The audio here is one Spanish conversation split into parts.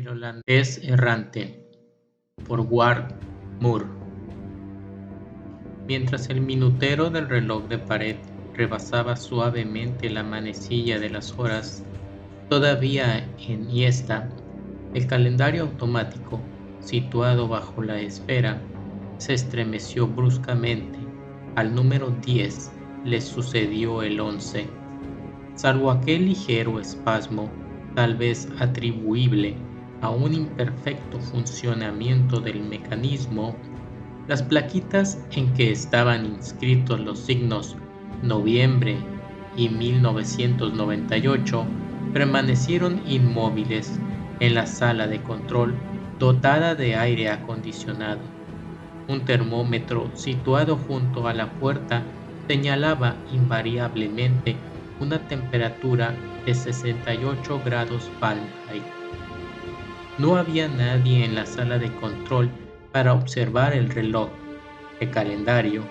El holandés errante, por Ward Moore. Mientras el minutero del reloj de pared rebasaba suavemente la manecilla de las horas, todavía en hiesta, el calendario automático, situado bajo la esfera, se estremeció bruscamente. Al número 10 le sucedió el 11. Salvo aquel ligero espasmo, tal vez atribuible a un imperfecto funcionamiento del mecanismo, las plaquitas en que estaban inscritos los signos noviembre y 1998 permanecieron inmóviles en la sala de control dotada de aire acondicionado. Un termómetro situado junto a la puerta señalaba invariablemente una temperatura de 68 grados Fahrenheit. No había nadie en la sala de control para observar el reloj, el calendario,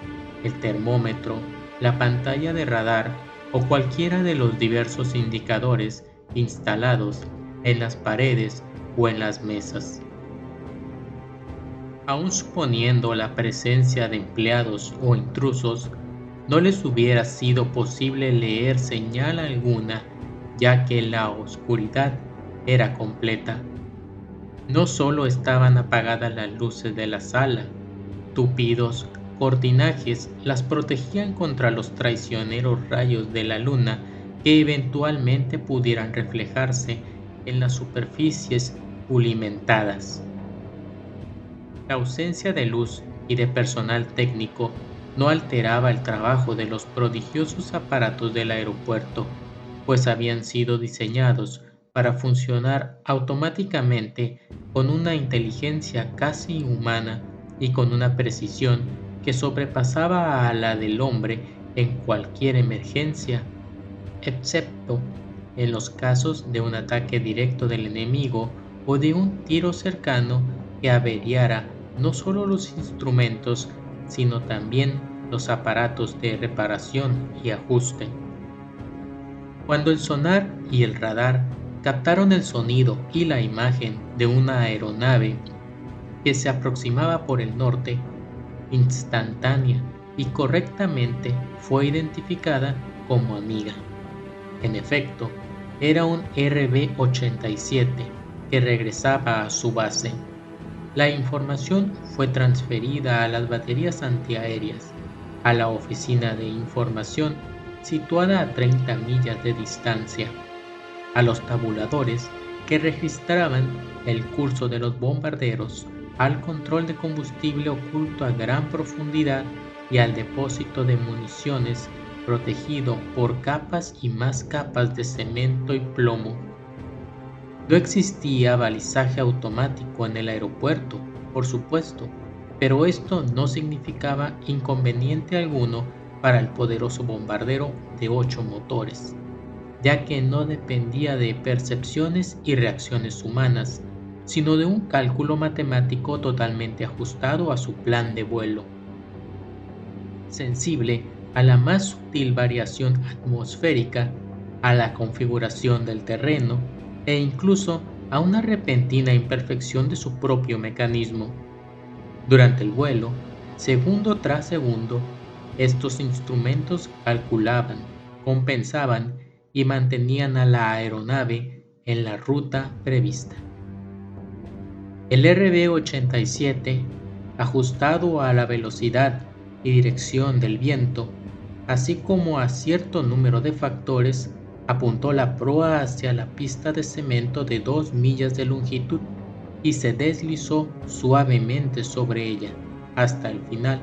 el termómetro, la pantalla de radar o cualquiera de los diversos indicadores instalados en las paredes o en las mesas. Aun suponiendo la presencia de empleados o intrusos, no les hubiera sido posible leer señal alguna, ya que la oscuridad era completa. No solo estaban apagadas las luces de la sala, tupidos cortinajes las protegían contra los traicioneros rayos de la luna que eventualmente pudieran reflejarse en las superficies pulimentadas. La ausencia de luz y de personal técnico no alteraba el trabajo de los prodigiosos aparatos del aeropuerto, pues habían sido diseñados para funcionar automáticamente con una inteligencia casi humana y con una precisión que sobrepasaba a la del hombre en cualquier emergencia, excepto en los casos de un ataque directo del enemigo o de un tiro cercano que averiara no solo los instrumentos, sino también los aparatos de reparación y ajuste. Cuando el sonar y el radar captaron el sonido y la imagen de una aeronave que se aproximaba por el norte, instantánea y correctamente fue identificada como amiga. En efecto, era un RB-87 que regresaba a su base. La información fue transferida a las baterías antiaéreas, a la oficina de información situada a 30 millas de distancia, a los tabuladores que registraban el curso de los bombarderos, al control de combustible oculto a gran profundidad y al depósito de municiones protegido por capas y más capas de cemento y plomo. No existía balizaje automático en el aeropuerto, por supuesto, pero esto no significaba inconveniente alguno para el poderoso bombardero de 8 motores, ya que no dependía de percepciones y reacciones humanas, sino de un cálculo matemático totalmente ajustado a su plan de vuelo. Sensible a la más sutil variación atmosférica, a la configuración del terreno e incluso a una repentina imperfección de su propio mecanismo. Durante el vuelo, segundo tras segundo, estos instrumentos calculaban, compensaban y mantenían a la aeronave en la ruta prevista. El RB-87, ajustado a la velocidad y dirección del viento, así como a cierto número de factores, apuntó la proa hacia la pista de cemento de 2 millas de longitud y se deslizó suavemente sobre ella hasta el final,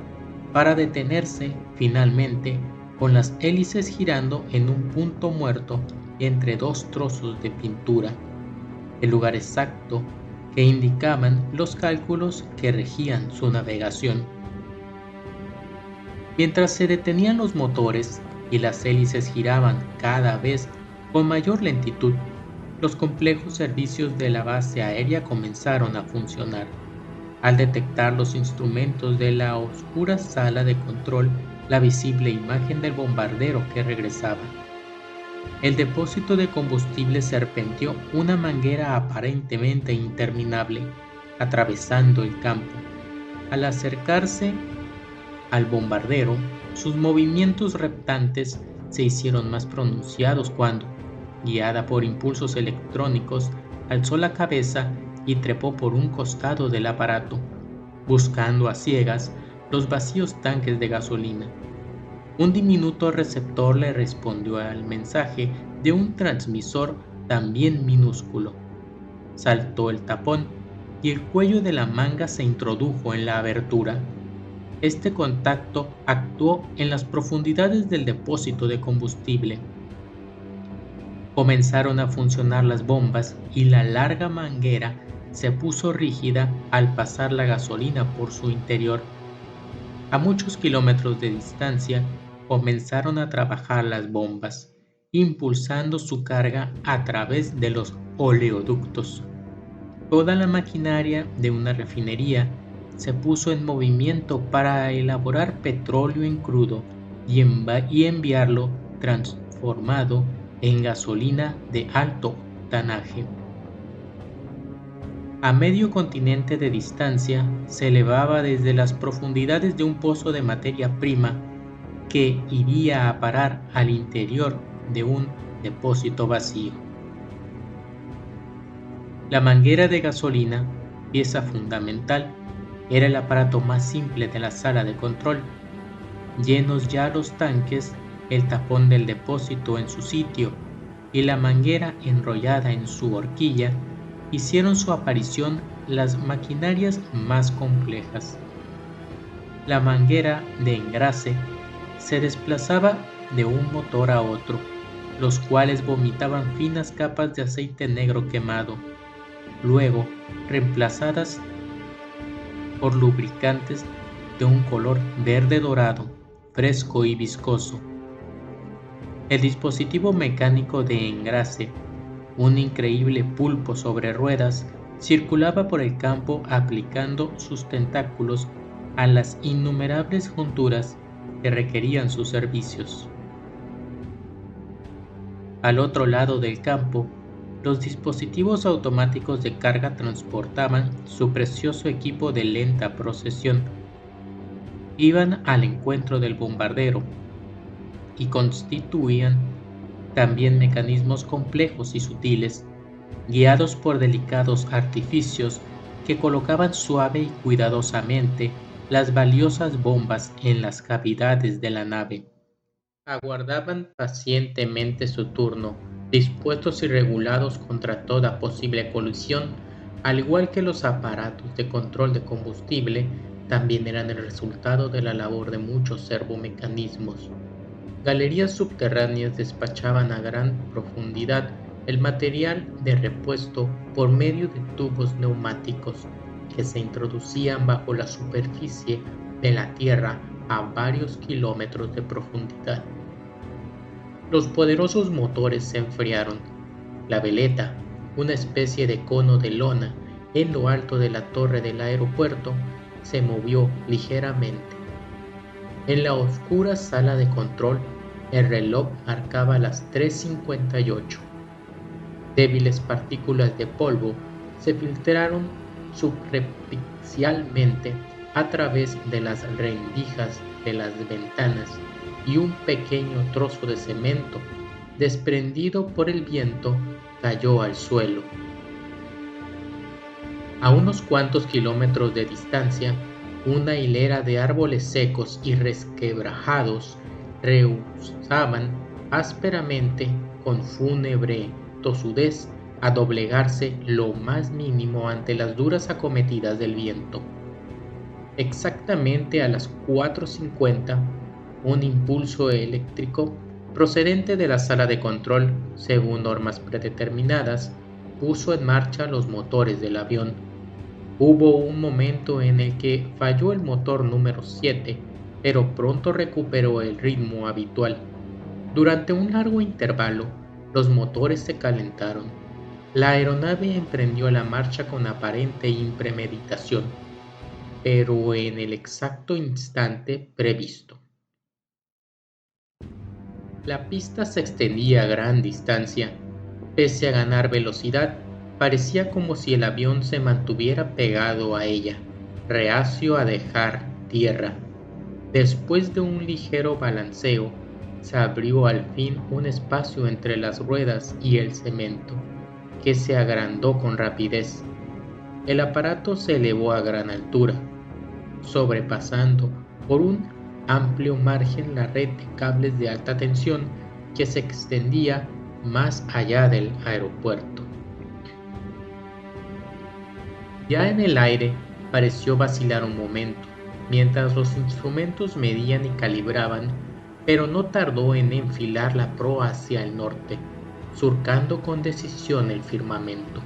para detenerse finalmente con las hélices girando en un punto muerto entre dos trozos de pintura, el lugar exacto que indicaban los cálculos que regían su navegación. Mientras se detenían los motores y las hélices giraban cada vez con mayor lentitud, los complejos servicios de la base aérea comenzaron a funcionar. Al detectar los instrumentos de la oscura sala de control la visible imagen del bombardero que regresaba. El depósito de combustible serpenteó una manguera aparentemente interminable, atravesando el campo. Al acercarse al bombardero, sus movimientos reptantes se hicieron más pronunciados cuando, guiada por impulsos electrónicos, alzó la cabeza y trepó por un costado del aparato, buscando a ciegas los vacíos tanques de gasolina. Un diminuto receptor le respondió al mensaje de un transmisor también minúsculo. Saltó el tapón y el cuello de la manga se introdujo en la abertura. Este contacto actuó en las profundidades del depósito de combustible. Comenzaron a funcionar las bombas y la larga manguera se puso rígida al pasar la gasolina por su interior. A muchos kilómetros de distancia comenzaron a trabajar las bombas, impulsando su carga a través de los oleoductos. Toda la maquinaria de una refinería se puso en movimiento para elaborar petróleo en crudo y enviarlo transformado en gasolina de alto octanaje. A medio continente de distancia se elevaba desde las profundidades de un pozo de materia prima que iría a parar al interior de un depósito vacío. La manguera de gasolina, pieza fundamental, era el aparato más simple de la sala de control. Llenos ya los tanques, el tapón del depósito en su sitio y la manguera enrollada en su horquilla, hicieron su aparición las maquinarias más complejas. La manguera de engrase se desplazaba de un motor a otro, los cuales vomitaban finas capas de aceite negro quemado, luego reemplazadas por lubricantes de un color verde dorado, fresco y viscoso. El dispositivo mecánico de engrase, un increíble pulpo sobre ruedas, circulaba por el campo aplicando sus tentáculos a las innumerables junturas que requerían sus servicios. Al otro lado del campo, los dispositivos automáticos de carga transportaban su precioso equipo de lenta procesión. Iban al encuentro del bombardero y constituían también mecanismos complejos y sutiles, guiados por delicados artificios que colocaban suave y cuidadosamente las valiosas bombas en las cavidades de la nave. Aguardaban pacientemente su turno, dispuestos y regulados contra toda posible colisión, al igual que los aparatos de control de combustible, también eran el resultado de la labor de muchos servomecanismos. Galerías subterráneas despachaban a gran profundidad el material de repuesto por medio de tubos neumáticos que se introducían bajo la superficie de la Tierra a varios kilómetros de profundidad. Los poderosos motores se enfriaron. La veleta, una especie de cono de lona en lo alto de la torre del aeropuerto, se movió ligeramente. En la oscura sala de control, el reloj marcaba las 3:58. Débiles partículas de polvo se filtraron superficialmente a través de las rendijas de las ventanas y un pequeño trozo de cemento, desprendido por el viento, cayó al suelo. A unos cuantos kilómetros de distancia, una hilera de árboles secos y resquebrajados rehusaban ásperamente, con fúnebre tosudez, a doblegarse lo más mínimo ante las duras acometidas del viento. Exactamente a las 4:50, un impulso eléctrico procedente de la sala de control, según normas predeterminadas, puso en marcha los motores del avión. Hubo un momento en el que falló el motor número 7, pero pronto recuperó el ritmo habitual. Durante un largo intervalo, los motores se calentaron. La aeronave emprendió la marcha con aparente impremeditación, pero en el exacto instante previsto. La pista se extendía a gran distancia. Pese a ganar velocidad, parecía como si el avión se mantuviera pegado a ella, reacio a dejar tierra. Después de un ligero balanceo, se abrió al fin un espacio entre las ruedas y el cemento, que se agrandó con rapidez. El aparato se elevó a gran altura, sobrepasando por un amplio margen la red de cables de alta tensión que se extendía más allá del aeropuerto. Ya en el aire pareció vacilar un momento, mientras los instrumentos medían y calibraban, pero no tardó en enfilar la proa hacia el norte, surcando con decisión el firmamento.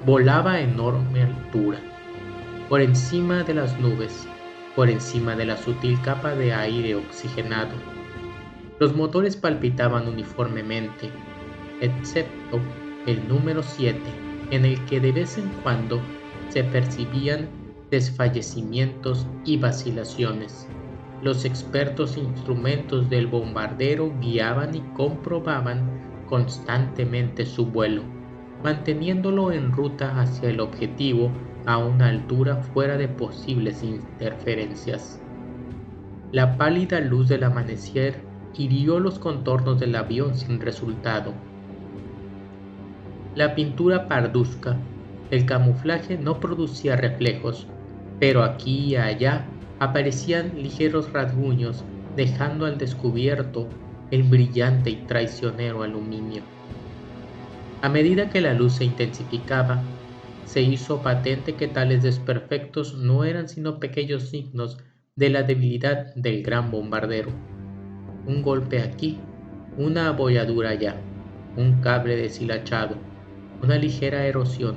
Volaba a enorme altura, por encima de las nubes, por encima de la sutil capa de aire oxigenado. Los motores palpitaban uniformemente, excepto el número 7, en el que de vez en cuando se percibían desfallecimientos y vacilaciones. Los expertos instrumentos del bombardero guiaban y comprobaban constantemente su vuelo, manteniéndolo en ruta hacia el objetivo a una altura fuera de posibles interferencias. La pálida luz del amanecer hirió los contornos del avión sin resultado. La pintura parduzca, el camuflaje no producía reflejos, pero aquí y allá aparecían ligeros rasguños, dejando al descubierto el brillante y traicionero aluminio. A medida que la luz se intensificaba, se hizo patente que tales desperfectos no eran sino pequeños signos de la debilidad del gran bombardero. Un golpe aquí, una abolladura allá, un cable deshilachado, una ligera erosión,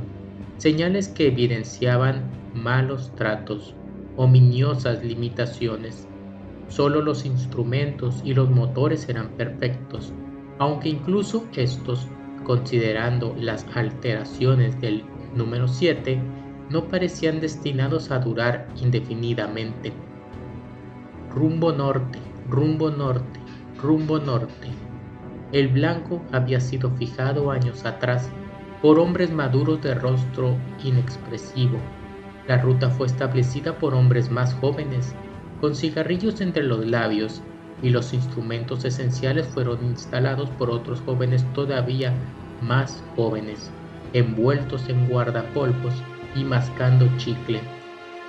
señales que evidenciaban malos tratos, ominiosas limitaciones. Solo los instrumentos y los motores eran perfectos, aunque incluso estos, considerando las alteraciones del número 7, no parecían destinados a durar indefinidamente. Rumbo norte, rumbo norte, rumbo norte. El blanco había sido fijado años atrás por hombres maduros de rostro inexpresivo. La ruta fue establecida por hombres más jóvenes, con cigarrillos entre los labios, y los instrumentos esenciales fueron instalados por otros jóvenes todavía más jóvenes, envueltos en guardapolvos y mascando chicle.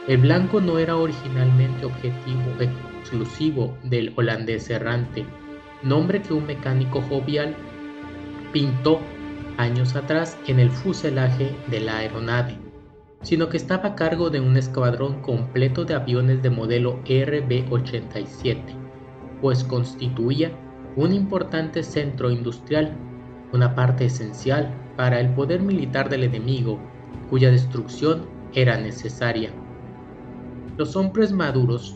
El blanco no era originalmente objetivo exclusivo del holandés errante, nombre que un mecánico jovial pintó años atrás en el fuselaje de la aeronave, sino que estaba a cargo de un escuadrón completo de aviones de modelo RB-87, pues constituía un importante centro industrial, una parte esencial para el poder militar del enemigo, cuya destrucción era necesaria. Los hombres maduros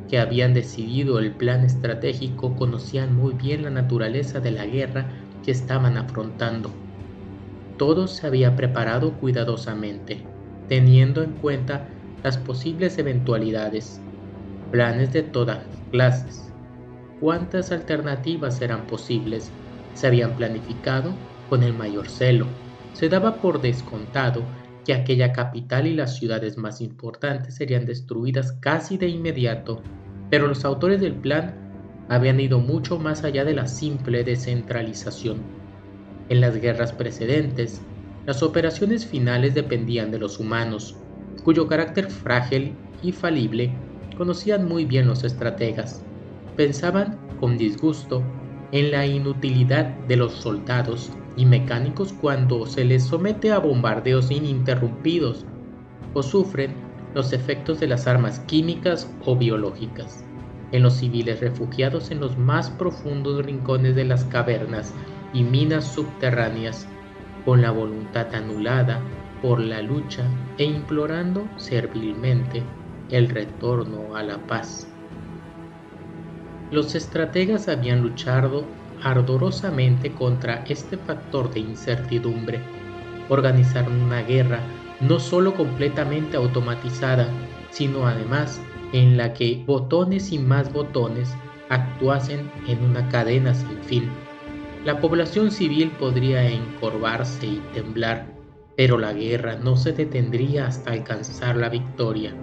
que habían decidido el plan estratégico conocían muy bien la naturaleza de la guerra que estaban afrontando. Todo se había preparado cuidadosamente, teniendo en cuenta las posibles eventualidades, planes de todas clases. ¿Cuántas alternativas eran posibles? Se habían planificado con el mayor celo. Se daba por descontado que aquella capital y las ciudades más importantes serían destruidas casi de inmediato, pero los autores del plan habían ido mucho más allá de la simple descentralización. En las guerras precedentes, las operaciones finales dependían de los humanos, cuyo carácter frágil y falible conocían muy bien los estrategas. Pensaban con disgusto en la inutilidad de los soldados y mecánicos cuando se les somete a bombardeos ininterrumpidos o sufren los efectos de las armas químicas o biológicas. En los civiles refugiados en los más profundos rincones de las cavernas y minas subterráneas, con la voluntad anulada por la lucha e implorando servilmente el retorno a la paz. Los estrategas habían luchado ardorosamente contra este factor de incertidumbre. Organizaron una guerra no solo completamente automatizada, sino además en la que botones y más botones actuasen en una cadena sin fin. La población civil podría encorvarse y temblar, pero la guerra no se detendría hasta alcanzar la victoria.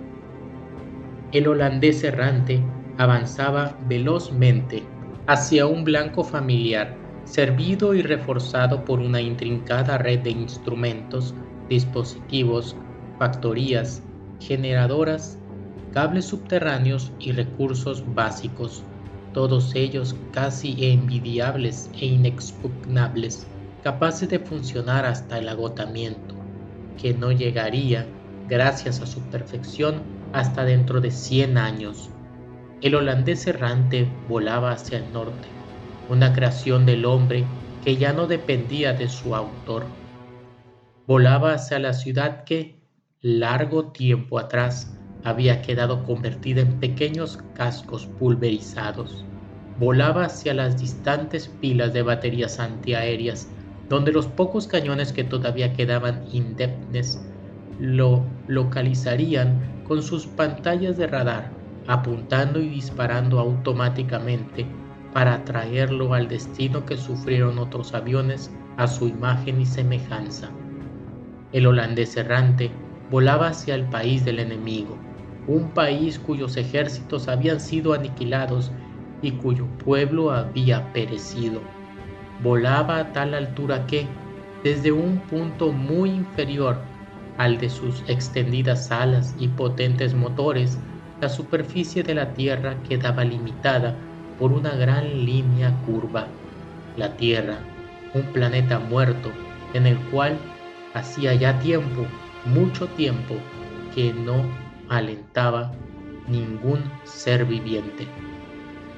El holandés errante avanzaba velozmente hacia un blanco familiar, servido y reforzado por una intrincada red de instrumentos, dispositivos, factorías, generadoras, cables subterráneos y recursos básicos, todos ellos casi envidiables e inexpugnables, capaces de funcionar hasta el agotamiento, que no llegaría, gracias a su perfección, hasta dentro de 100 años. El holandés errante volaba hacia el norte, una creación del hombre que ya no dependía de su autor. Volaba hacia la ciudad que, largo tiempo atrás, había quedado convertida en pequeños cascos pulverizados. Volaba hacia las distantes pilas de baterías antiaéreas, donde los pocos cañones que todavía quedaban indemnes lo localizarían con sus pantallas de radar, apuntando y disparando automáticamente para atraerlo al destino que sufrieron otros aviones a su imagen y semejanza. El holandés errante volaba hacia el país del enemigo, un país cuyos ejércitos habían sido aniquilados y cuyo pueblo había perecido. Volaba a tal altura que, desde un punto muy inferior al de sus extendidas alas y potentes motores, la superficie de la Tierra quedaba limitada por una gran línea curva. La Tierra, un planeta muerto en el cual hacía ya tiempo, mucho tiempo, que no alentaba ningún ser viviente.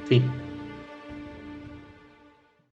Fin.